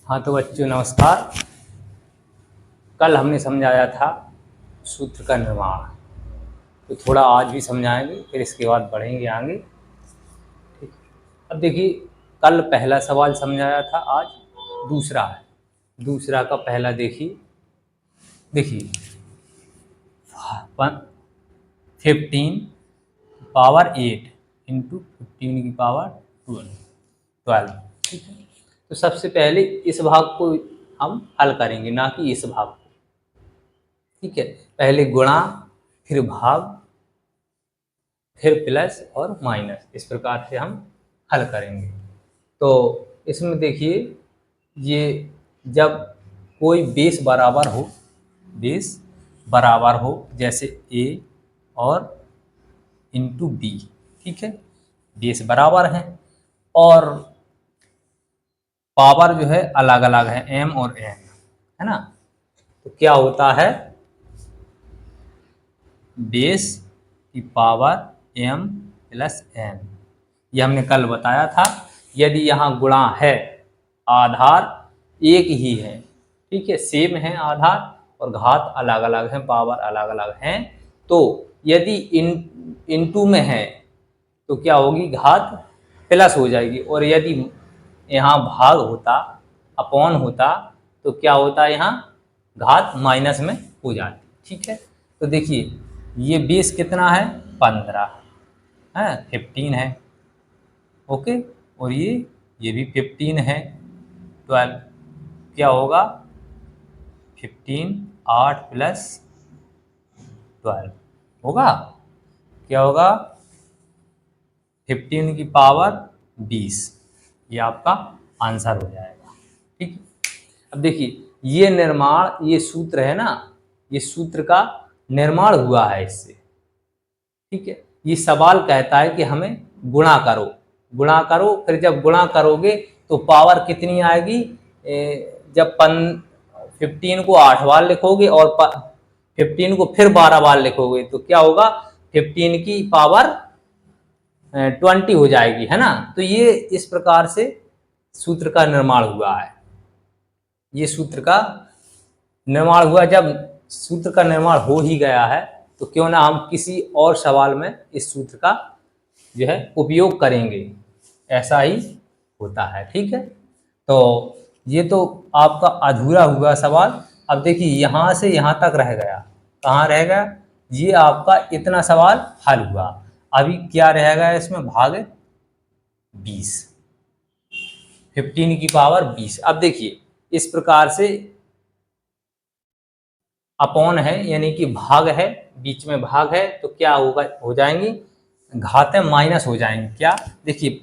हाँ तो बच्चों नमस्कार। कल हमने समझाया था सूत्र का निर्माण, तो थोड़ा आज भी समझाएंगे, फिर इसके बाद बढ़ेंगे आगे। ठीक। अब देखिए, कल पहला सवाल समझाया था, आज दूसरा है। दूसरा का पहला देखिए, देखिए 15 पावर 8 इंटू 15 की पावर 12। ठीक है, तो सबसे पहले इस भाग को हम हल करेंगे, ना कि इस भाग को। ठीक है, पहले गुणा, फिर भाग, फिर प्लस और माइनस, इस प्रकार से हम हल करेंगे। तो इसमें देखिए, ये जब कोई बेस बराबर हो, बेस बराबर हो, जैसे ए और इंटू बी। ठीक है, बेस बराबर है और पावर जो है अलग अलग है, एम और एन, है ना। तो क्या होता है, बेस की पावर एम प्लस एन, ये हमने कल बताया था। यदि यहाँ गुणा है, आधार एक ही है, ठीक है, सेम है आधार और घात अलग अलग है, पावर अलग अलग हैं, तो यदि इनटू में है तो क्या होगी, घात प्लस हो जाएगी, और यदि यहाँ भाग होता, अपॉन होता, तो क्या होता है, यहाँ घात माइनस में हो जाती। ठीक है, तो देखिए ये बेस कितना है, 15 है, 15 है। ओके, और ये भी 15 है, 12। क्या होगा, 15 8 प्लस 12 होगा, क्या होगा, 15 की पावर 20। ये आपका आंसर हो जाएगा। ठीक है, अब देखिए ये निर्माण, ये सूत्र है ना, ये सूत्र का निर्माण हुआ है इससे। ठीक है, ये सवाल कहता है कि हमें गुणा करो, गुणा करो, फिर जब गुणा करोगे तो पावर कितनी आएगी, जब 15 को 8 बार लिखोगे और 15 को फिर 12 बार लिखोगे तो क्या होगा, 15 की पावर 20 हो जाएगी, है ना। तो ये इस प्रकार से सूत्र का निर्माण हुआ है। ये सूत्र का निर्माण हुआ। जब सूत्र का निर्माण हो ही गया है तो क्यों ना हम किसी और सवाल में इस सूत्र का जो है उपयोग करेंगे, ऐसा ही होता है। ठीक है, तो ये तो आपका अधूरा हुआ सवाल। अब देखिए यहाँ से यहाँ तक रह गया, कहाँ रह गया, ये आपका इतना सवाल हल हुआ। अभी क्या रह गया इसमें, भाग 20, 15 की पावर 20। अब देखिए इस प्रकार से अपॉन है, यानी कि भाग है, बीच में भाग है, तो क्या होगा, हो जाएंगी घातें माइनस हो जाएंगी। क्या, देखिए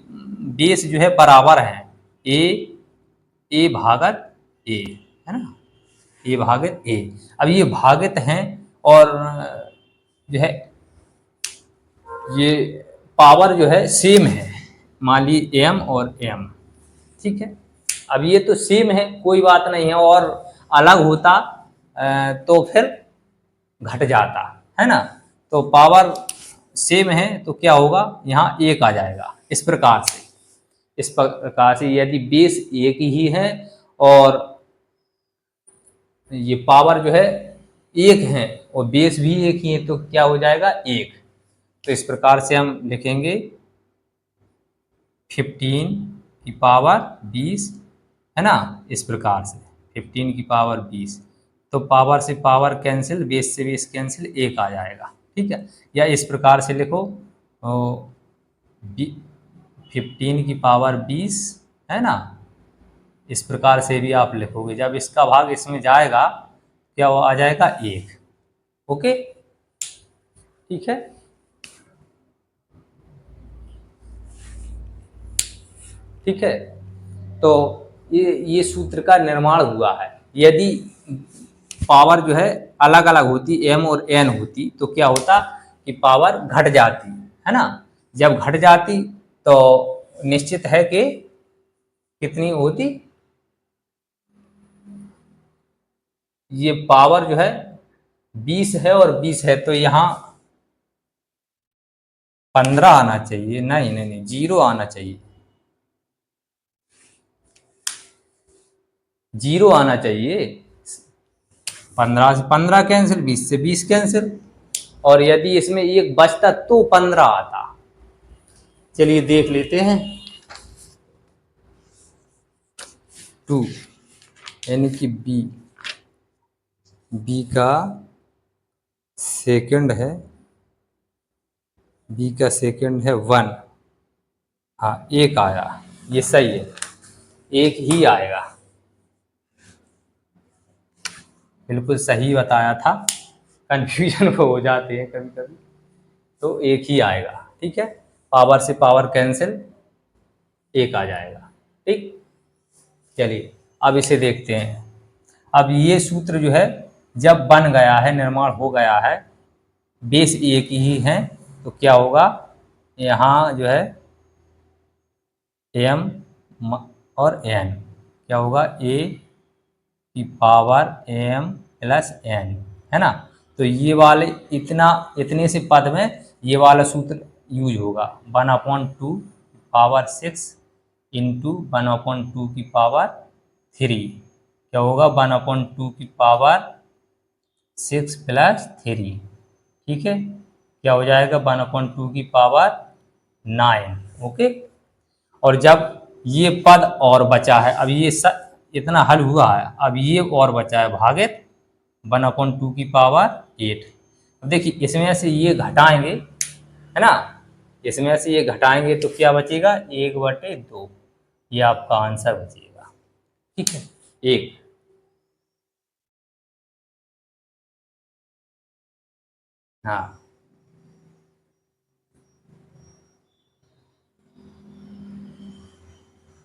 बेस जो है बराबर है, ए भागत ए, है ना, ए भागत ए। अब ये भागित हैं और जो है ये पावर जो है सेम है, मान ली एम और एम। ठीक है, अब ये तो सेम है, कोई बात नहीं है, और अलग होता तो फिर घट जाता, है ना। तो पावर सेम है तो क्या होगा, यहाँ एक आ जाएगा। इस प्रकार से, इस प्रकार से यदि बेस एक ही है और ये पावर जो है एक है और बेस भी एक ही है, तो क्या हो जाएगा, एक। तो इस प्रकार से हम लिखेंगे 15 की पावर 20, है ना, इस प्रकार से 15 की पावर 20। तो पावर से पावर कैंसिल, बेस से बेस कैंसिल, एक आ जाएगा। ठीक है, या इस प्रकार से लिखो 15 की पावर 20, है ना, इस प्रकार से भी आप लिखोगे। जब इसका भाग इसमें जाएगा क्या वो आ जाएगा, एक। ओके, ठीक है, ठीक है। तो ये सूत्र का निर्माण हुआ है। यदि पावर जो है अलग अलग होती, एम और एन होती, तो क्या होता कि पावर घट जाती, है ना। जब घट जाती तो निश्चित है कि कितनी होती, ये पावर जो है 20 है और 20 है, तो यहाँ 15 आना चाहिए, नहीं नहीं नहीं, 0 आना चाहिए। जीरो आना चाहिए। 15 से 15 कैंसिल, 20 से 20 कैंसिल, और यदि इसमें एक बचता तो 15 आता। चलिए देख लेते हैं। 2 यानी कि बी का सेकंड है, बी का सेकंड है 1। हाँ, एक आया, ये सही है, एक ही आएगा, बिल्कुल सही बताया था। कंफ्यूजन हो जाते हैं कभी कभी, तो एक ही आएगा। ठीक है, पावर से पावर कैंसिल, एक आ जाएगा। ठीक, चलिए अब इसे देखते हैं। अब ये सूत्र जो है जब बन गया है, निर्माण हो गया है, बेस एक ही है, तो क्या होगा, यहाँ जो है m और n, क्या होगा, a की पावर m प्लस n, है ना। तो ये वाले इतने से पद में ये वाला सूत्र यूज होगा, 1/2 पावर 6 इंटू 1/2 की पावर 3, क्या होगा, 1/2 की पावर 6 प्लस 3। ठीक है, क्या हो जाएगा, 1/2 की पावर 9। ओके, और जब ये पद और बचा है, अब ये इतना हल हुआ है, अब ये और बचा है भागित 1/2 की पावर 8। अब देखिए इसमें से ये घटाएंगे, है ना, इसमें से ये घटाएंगे तो क्या बचेगा, 1/2, ये आपका आंसर बचेगा। ठीक है, एक। हाँ,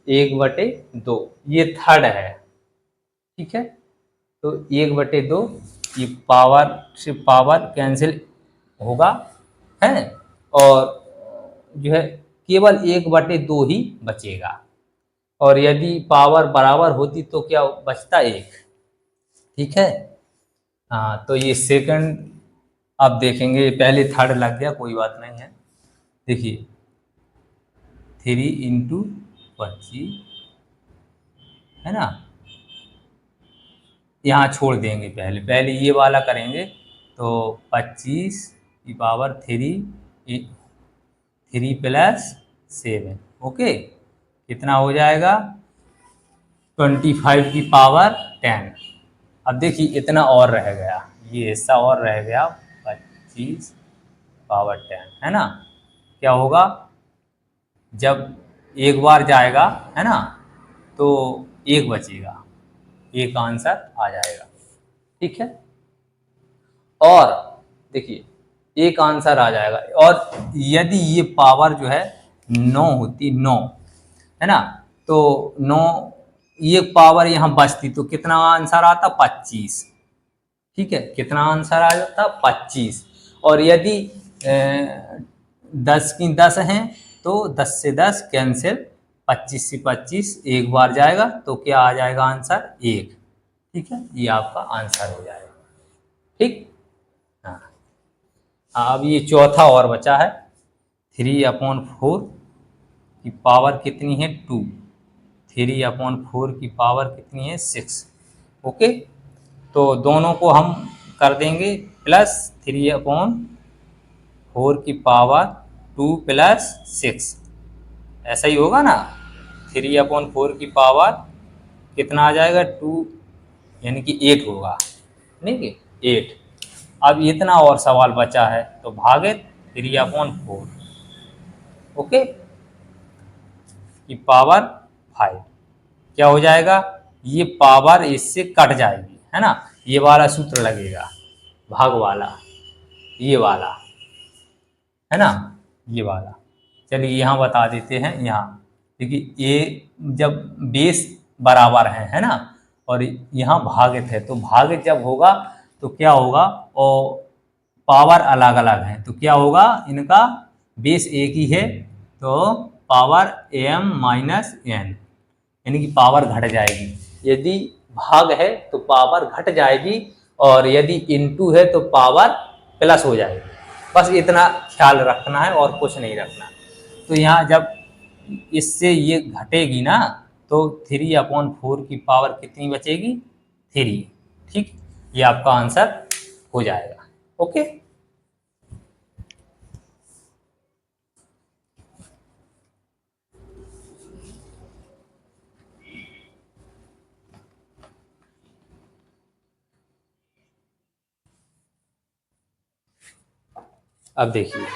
1/2, ये थर्ड है। ठीक है, तो 1/2, ये पावर से पावर कैंसिल होगा, है, और जो है केवल 1/2 ही बचेगा, और यदि पावर बराबर होती तो क्या बचता, एक। ठीक है, हाँ, तो ये सेकंड अब देखेंगे, पहले थर्ड लग गया, कोई बात नहीं है। देखिए 3 × 25, है ना, यहाँ छोड़ देंगे, पहले पहले ये वाला करेंगे, तो 25 की पावर 3 प्लस 7, ओके, कितना हो जाएगा, 25 की पावर 10। अब देखिए इतना और रह गया, ये हिस्सा और रह गया, 25 पावर 10, है ना। क्या होगा, जब एक बार जाएगा, है ना, तो एक बचेगा, एक आंसर आ जाएगा। ठीक है, और देखिए एक आंसर आ जाएगा, और यदि ये पावर जो है 9 होती, 9, है ना, तो 9, ये पावर यहाँ बचती तो कितना आंसर आता, 25। ठीक है, कितना आंसर आ जाता, 25। और यदि 10 की 10 हैं तो 10 से 10 कैंसिल, 25 से 25 एक बार जाएगा, तो क्या आ जाएगा आंसर, 1। ठीक है, ये आपका आंसर हो जाएगा। ठीक, हाँ, अब ये चौथा और बचा है, 3/4 की पावर कितनी है, 2, 3/4 की पावर कितनी है, 6। ओके, तो दोनों को हम कर देंगे प्लस, 3/4 की पावर 2 प्लस 6, ऐसा ही होगा ना। 3/4 की पावर कितना आ जाएगा, 2, यानी कि 8 होगा, नहीं कि 8। अब इतना और सवाल बचा है, तो भागित 3/4, ओके, की पावर 5, क्या हो जाएगा, ये पावर इससे कट जाएगी, है ना, ये वाला सूत्र लगेगा, भाग वाला, ये वाला, है ना, ये वाला। चलिए यहाँ बता देते हैं, यहाँ देखिए ये जब बेस बराबर है ना, और यहाँ भागित है, तो भागित जब होगा तो क्या होगा, और पावर अलग अलग है, तो क्या होगा, इनका बेस एक ही है, तो पावर m-n, यानी कि पावर घट जाएगी। यदि भाग है तो पावर घट जाएगी, और यदि इनटू है तो पावर प्लस हो जाएगी। बस इतना ख्याल रखना है और कुछ नहीं रखना। तो यहाँ जब इससे ये घटेगी ना, तो 3/4 की पावर कितनी बचेगी? 3। ठीक, ये आपका आंसर हो जाएगा। ओके, अब देखिए,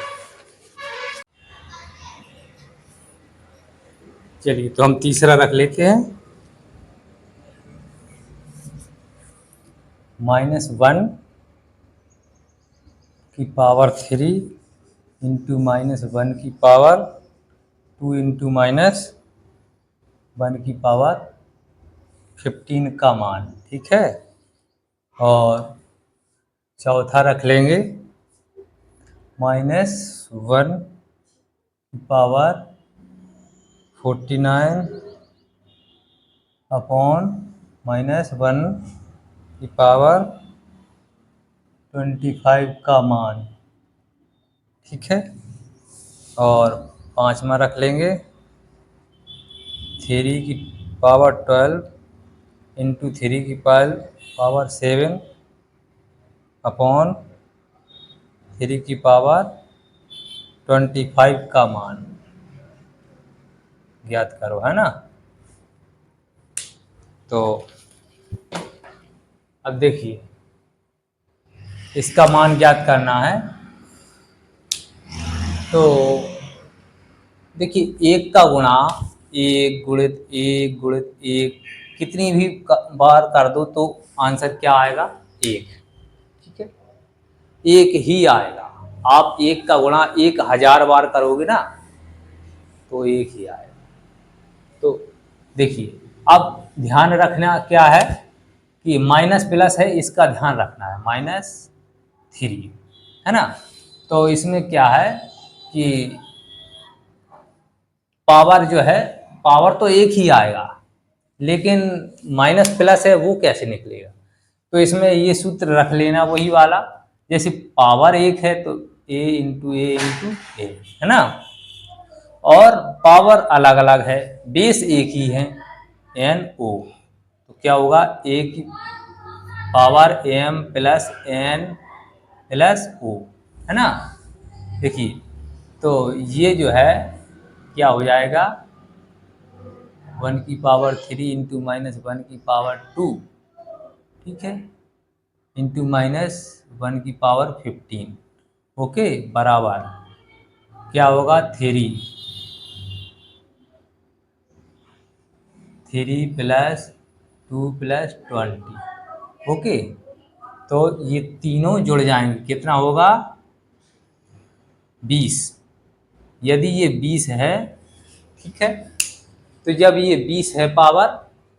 चलिए तो हम तीसरा रख लेते हैं। -1 की पावर 3 इंटू -1 की पावर 2 इंटू -1 की पावर 15 का मान। ठीक है, और चौथा रख लेंगे -1 की पावर 49 अपॉन -1 की पावर 25 का मान। ठीक है, और पांचवा रख लेंगे 3 की पावर 12 इंटू 3 की पावर 7 अपॉन 3 की पावर 25 का मान ज्ञात करो, है ना। तो अब देखिए, इसका मान ज्ञात करना है। तो देखिए, एक का गुणा 1 कितनी भी बार कर दो तो आंसर क्या आएगा? 1। ठीक है, एक ही आएगा। आप एक का गुणा 1000 बार करोगे ना तो एक ही आएगा। तो देखिए, अब ध्यान रखना क्या है कि माइनस प्लस है, इसका ध्यान रखना है, -3, है ना। तो इसमें क्या है कि पावर जो है, पावर तो एक ही आएगा, लेकिन माइनस प्लस है वो कैसे निकलेगा? तो इसमें ये सूत्र रख लेना वही वाला, जैसे पावर एक है तो a इंटू ए, है ना। और पावर अलग अलग है, बेस एक ही है, NO। तो क्या होगा? a की power m plus n plus o, है ना। देखिए, तो ये जो है क्या हो जाएगा? 1 की पावर 3 इंटू -1 की पावर 2, ठीक है, इंटू -1 की पावर 15। ओके, बराबर क्या होगा? 3 प्लस 2 प्लस 20। ओके, तो ये तीनों जुड़ जाएंगे, कितना होगा? 20। यदि ये 20 है, ठीक है, तो जब ये 20 है पावर,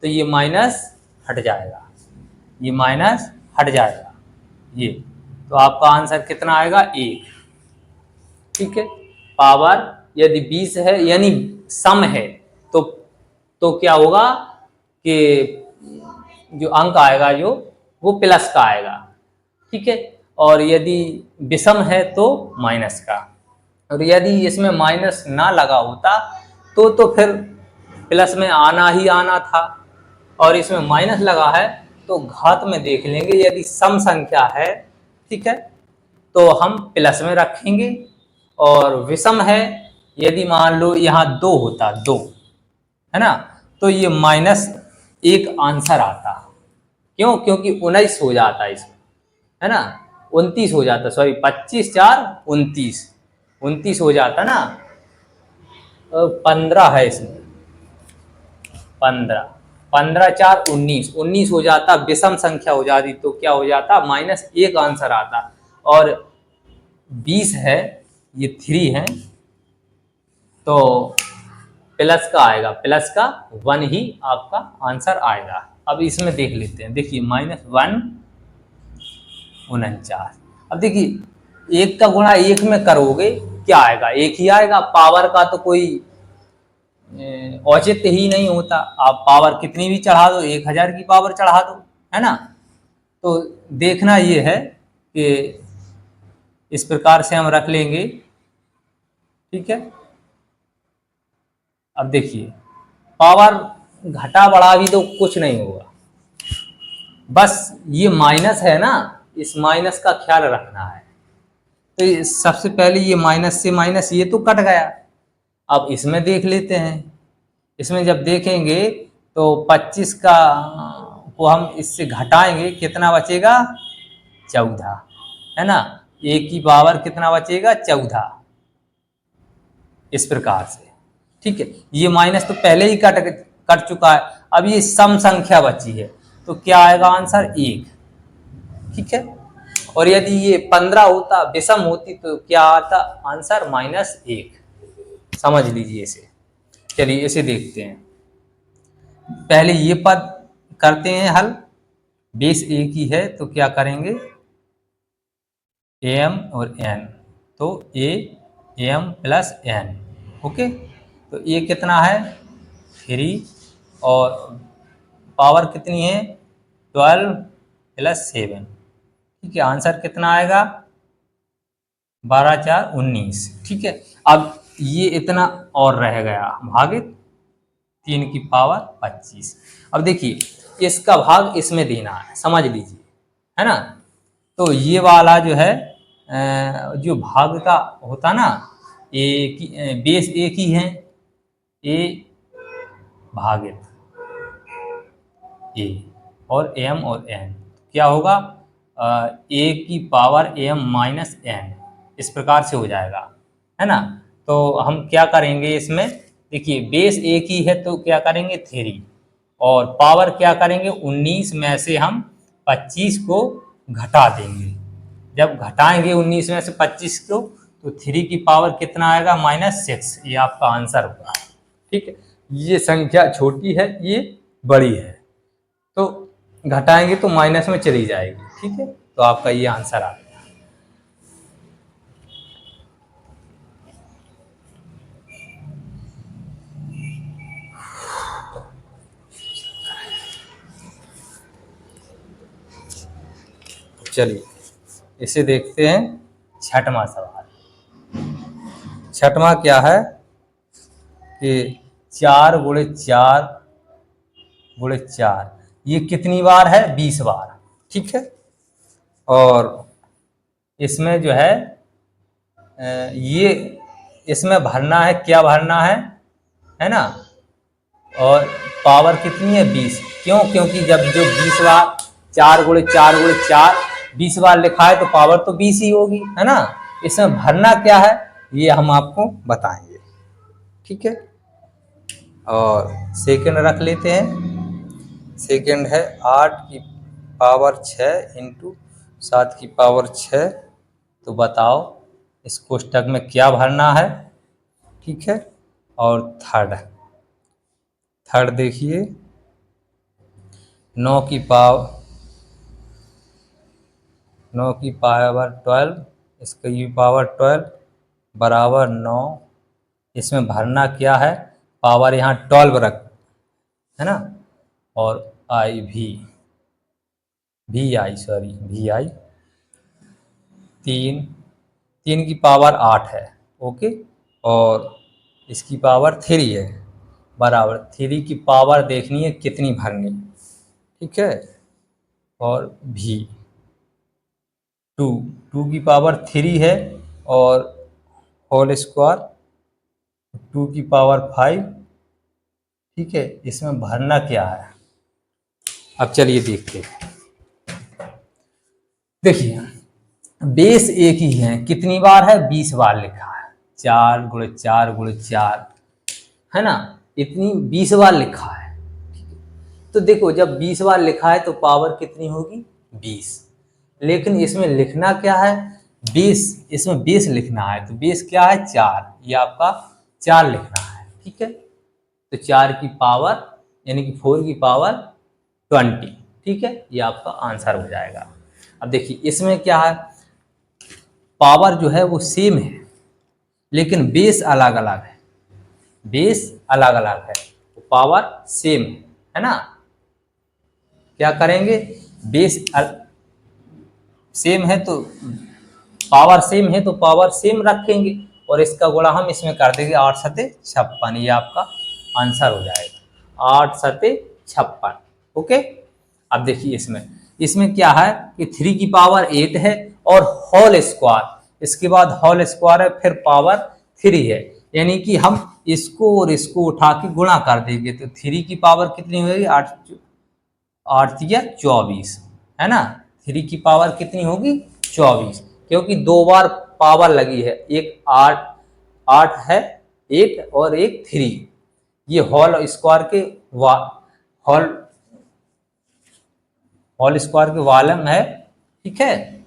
तो ये माइनस हट जाएगा, ये माइनस हट जाएगा ये। तो आपका आंसर कितना आएगा? 1। ठीक है, पावर यदि 20 है यानी सम है, तो क्या होगा कि जो अंक आएगा जो वो प्लस का आएगा। ठीक है, और यदि विषम है तो माइनस का। और यदि इसमें माइनस ना लगा होता तो फिर प्लस में आना ही आना था, और इसमें माइनस लगा है तो घात में देख लेंगे, यदि सम संख्या है, ठीक है, तो हम प्लस में रखेंगे। और विषम है, यदि मान लो यहाँ 2 होता, 2, है ना, तो ये -1 आंसर आता। क्यों? क्योंकि 19 हो जाता है इसमें, है ना, 29 हो जाता, सॉरी 25 4 29, 29 हो जाता ना। 15 है इसमें, 15, 15 4 19, 19 हो जाता, विषम संख्या हो जाती तो क्या हो जाता? -1 आंसर आता। और 20 है, ये 3 है, तो प्लस का आएगा, प्लस का 1 ही आपका आंसर आएगा। अब इसमें देख लेते हैं, देखिए -1 49। अब देखिए, एक का गुणा एक में करोगे क्या आएगा? एक ही आएगा। पावर का तो कोई औचित्य ही नहीं होता, आप पावर कितनी भी चढ़ा दो, 1000 की पावर चढ़ा दो, है ना। तो देखना ये है कि इस प्रकार से हम रख लेंगे। ठीक है, अब देखिए, पावर घटा बढ़ा भी तो कुछ नहीं होगा, बस ये माइनस है ना, इस माइनस का ख्याल रखना है। तो सबसे पहले ये माइनस से माइनस ये तो कट गया। अब इसमें देख लेते हैं, इसमें जब देखेंगे तो 25 का को हम इससे घटाएंगे, कितना बचेगा 14, है ना। ए की पावर कितना बचेगा 14, इस प्रकार से। ठीक है, ये माइनस तो पहले ही कट चुका है, अब ये सम संख्या बची है तो क्या आएगा आंसर 1। ठीक है, और यदि ये 15 होता, विषम होती, तो क्या आता आंसर -1। समझ लीजिए इसे। चलिए इसे देखते हैं, पहले ये पद करते हैं हल। बेस एक ही है तो क्या करेंगे am और n, तो a am plus n। Okay, तो ये कितना है 3 और पावर कितनी है 12 प्लस 7। ठीक है, आंसर कितना आएगा 12 4 19। ठीक है, अब ये इतना और रह गया भागित 3 की पावर 25। अब देखिए इसका भाग इसमें देना है, समझ लीजिए, है ना। तो ये वाला जो है जो भाग का होता ना, बेस एक ही है, ए भागित ए और एम और एन, क्या होगा ए की पावर एम माइनस एन, इस प्रकार से हो जाएगा, है ना। तो हम क्या करेंगे इसमें, देखिए बेस एक ही है तो क्या करेंगे 3 और पावर क्या करेंगे 19 में से हम 25 को घटा देंगे। जब घटाएंगे 19 में से 25 को तो 3 की पावर कितना आएगा -6, ये आपका आंसर होगा। ठीक है, ये संख्या छोटी है, ये बड़ी है, तो घटाएंगे तो माइनस में चली जाएगी। ठीक है, तो आपका ये आंसर आ गया। चलिए इसे देखते हैं, छठवां सवाल। छठवां क्या है कि 4 गुणे 4 गुणे 4, ये कितनी बार है 20 बार। ठीक है, और इसमें जो है ये इसमें भरना है, क्या भरना है ना, और पावर कितनी है 20। क्यों, क्योंकि जब जो 20 बार 4 गुणे 4 गुणे 4 20 बार लिखा है तो पावर तो 20 ही होगी, है ना। इसमें भरना क्या है ये हम आपको बताएंगे। ठीक है, और सेकंड रख लेते हैं। सेकंड है 8 की पावर 6 इंटू 7 की पावर 6, तो बताओ इस कोष्टक में क्या भरना है। ठीक है, और थर्ड देखिए 9 की पावर 12, इसकी पावर 12 बराबर 9। इसमें भरना क्या है, पावर यहाँ 12 रख, है ना, और आई वी आई 3 की पावर 8 है। ओके, और इसकी पावर 3 है, बराबर 3 की पावर देखनी है कितनी भरनी। ठीक है, और भी 2 की पावर 3 है, और होल स्क्वायर 2 की पावर 5। ठीक है, इसमें भरना क्या है, अब चलिए देखते हैं। देखिए बेस एक ही है, कितनी बार है 20 बार लिखा है, 4 गुणे 4 गुणे 4, है ना, इतनी 20 बार लिखा है। तो देखो जब 20 बार लिखा है तो पावर कितनी होगी 20, लेकिन इसमें लिखना क्या है बेस, इसमें बेस लिखना है, तो बेस क्या है 4, ये आपका 4 लिखना है। ठीक है, तो 4 की पावर यानी कि 4 की पावर 20। ठीक है, ये आपका आंसर हो जाएगा। अब देखिए इसमें क्या है, पावर जो है वो सेम है लेकिन बेस अलग अलग है, बेस अलग अलग है, तो पावर सेम है ना। क्या करेंगे, बेस सेम है तो पावर सेम है तो पावर सेम रखेंगे, और इसका गुणा हम इसमें कर देंगे 8 7 56, ये आपका आंसर हो जाएगा। 8 सते 56। ओके, अब देखिए इसमें क्या है कि 3 की पावर 8 है और होल स्क्वायर, इसके बाद होल स्क्वायर है, फिर पावर 3 है, यानी कि हम इसको और इसको उठा के गुणा कर देंगे तो 3 की पावर कितनी होगी, 8 या 24, है ना। 3 की पावर कितनी होगी, 24, क्योंकि दो बार पावर लगी है, एक 8 है, 8 और एक 3, ये होल स्क्वायर के होल स्क्वायर के वॉल्यूम है, ठीक है,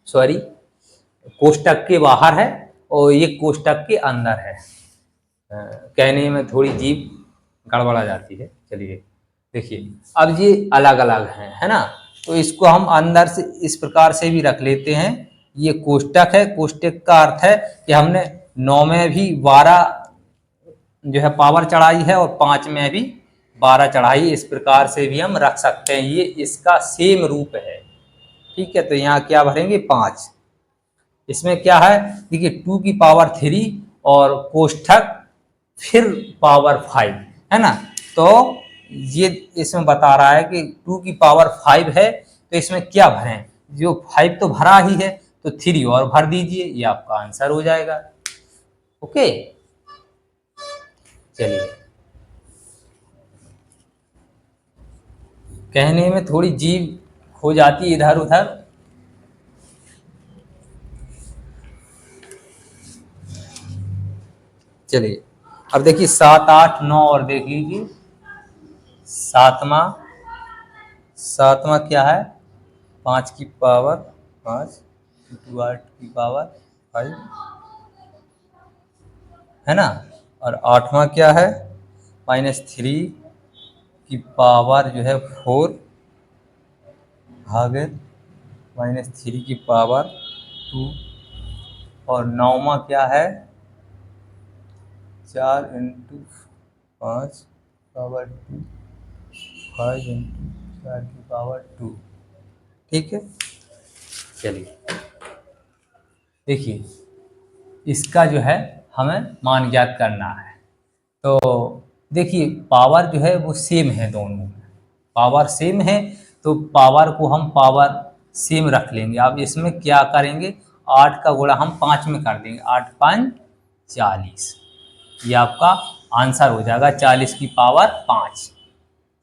सॉरी, कोष्टक के बाहर है और ये कोष्टक के अंदर है। कहने में थोड़ी जीभ गड़बड़ा जाती है। चलिए देखिए, अब ये अलग अलग हैं, है ना, तो इसको हम अंदर से इस प्रकार से भी रख लेते हैं। ये कोष्टक है, कोष्टक का अर्थ है कि हमने 9 में भी 12 जो है पावर चढ़ाई है और 5 में भी 12 चढ़ाई, इस प्रकार से भी हम रख सकते हैं। ये इसका सेम रूप है, ठीक है। तो यहाँ क्या भरेंगे, 5। इसमें क्या है, देखिए 2 की पावर 3 और कोष्ठक फिर पावर 5, है ना। तो ये इसमें बता रहा है कि 2 की पावर 5 है, तो इसमें क्या भरें, जो 5 तो भरा ही है तो 3 और भर दीजिए, ये आपका आंसर हो जाएगा। ओके, चलिए, कहने में थोड़ी जीभ हो जाती है इधर उधर। चलिए अब देखिए 7, 8, 9 और देख लीजिए। सातवां क्या है, 5 की पावर 5 इंटू 8 की पावर 5, है ना। और 8वां क्या है, -3 की पावर जो है 4 भागे -3 की पावर 2। और 9वां क्या है, 4 इंटू 5 पावर 2, 5 इंटू 4 की पावर 2, ठीक है। चलिए देखिए, इसका जो है हमें मान ज्ञात करना है। तो देखिए पावर जो है वो सेम है, दोनों में पावर सेम है, तो पावर को हम पावर सेम रख लेंगे। अब इसमें क्या करेंगे, 8 का गुणा हम 5 में कर देंगे, 8 5 40, ये आपका आंसर हो जाएगा 40 की पावर 5।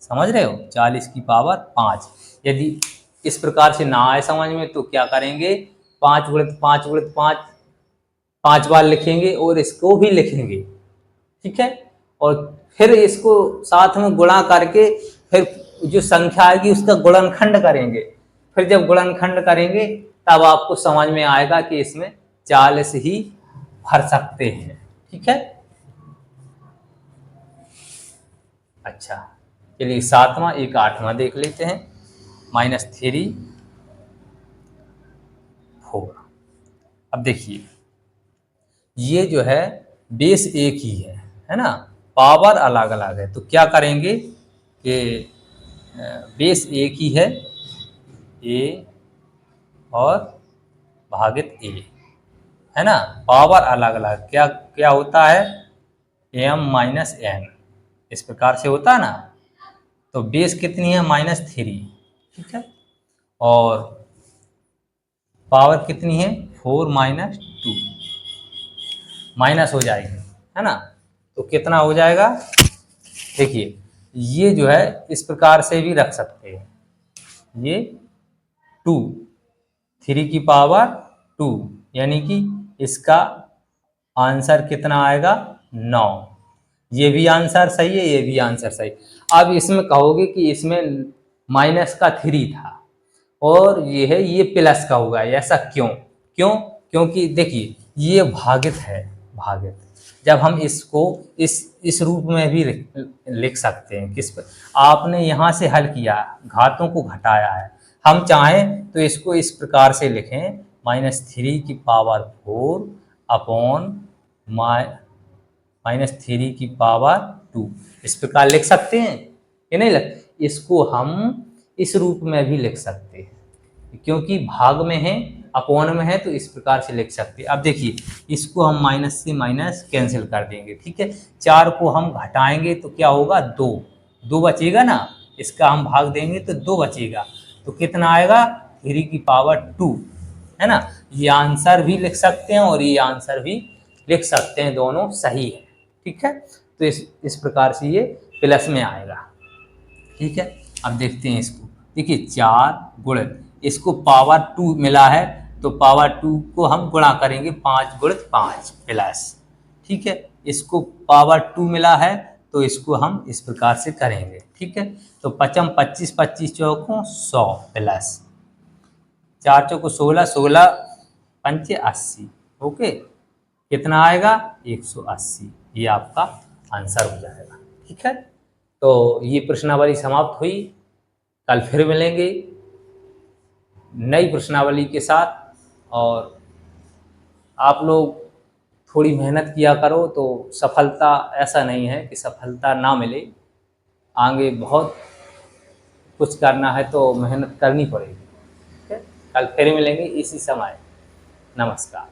समझ रहे हो, 40 की पावर 5। यदि इस प्रकार से ना आए समझ में तो क्या करेंगे, 5 गुणित 5 गुणित 5 5 बार लिखेंगे और इसको भी लिखेंगे, ठीक है। और फिर इसको साथ में गुणा करके फिर जो संख्या आएगी उसका गुणनखंड करेंगे। फिर जब गुणनखंड करेंगे तब आपको समझ में आएगा कि इसमें 40 ही भर सकते हैं, ठीक है। अच्छा, चलिए 7वां एक 8वां देख लेते हैं। -3 4। अब देखिए ये जो है बेस एक ही है ना, पावर अलग अलग है, तो क्या करेंगे कि बेस एक ही है, ए और भागित ए, है ना, पावर अलग अलग, क्या क्या होता है, m-n, इस प्रकार से होता है ना। तो बेस कितनी है, -3, ठीक है, और पावर कितनी है, 4 - 2, माइनस हो जाएगी, है ना। तो कितना हो जाएगा, देखिए ये जो है इस प्रकार से भी रख सकते हैं, ये 2 3 की पावर 2, यानी कि इसका आंसर कितना आएगा, 9। ये भी आंसर सही है, ये भी आंसर सही। अब इसमें कहोगे कि इसमें माइनस का 3 था और ये है, ये प्लस का होगा, ऐसा क्यों, क्योंकि देखिए ये भागित है, भागित, जब हम इसको इस रूप में भी लिख सकते हैं, किस पर आपने यहाँ से हल किया, घातों को घटाया है, हम चाहें तो इसको इस प्रकार से लिखें, -3 की पावर 4 अपॉन -3 की पावर 2, इस प्रकार लिख सकते हैं ये, नहीं लग, इसको हम इस रूप में भी लिख सकते हैं, क्योंकि भाग में है अपॉन में है, तो इस प्रकार से लिख सकते हैं। अब देखिए इसको हम माइनस से माइनस कैंसिल कर देंगे, ठीक है। 4 को हम घटाएंगे तो क्या होगा, 2, 2 बचेगा ना, इसका हम भाग देंगे तो 2 बचेगा, तो कितना आएगा 3 की पावर 2, है ना। ये आंसर भी लिख सकते हैं और ये आंसर भी लिख सकते हैं, दोनों सही है। ठीक है, तो इस प्रकार से ये प्लस में आएगा। ठीक है, अब देखते हैं इसको। देखिए 4 गुणित, इसको पावर 2 मिला है तो पावर 2 को हम गुणा करेंगे 5 गुणित 5 प्लस। ठीक है, इसको पावर 2 मिला है तो इसको हम इस प्रकार से करेंगे। ठीक है, तो 5 25 25 चौकों 100 प्लस 4 चौकों 16 16 पंचे 80। ओके, कितना आएगा 180, ये आपका आंसर हो जाएगा। ठीक है, तो ये प्रश्नावली समाप्त हुई। कल फिर मिलेंगे नई प्रश्नावली के साथ, और आप लोग थोड़ी मेहनत किया करो तो सफलता, ऐसा नहीं है कि सफलता ना मिले, आगे बहुत कुछ करना है तो मेहनत करनी पड़ेगी। ठीक है, कल फिर मिलेंगे इसी समय। नमस्कार।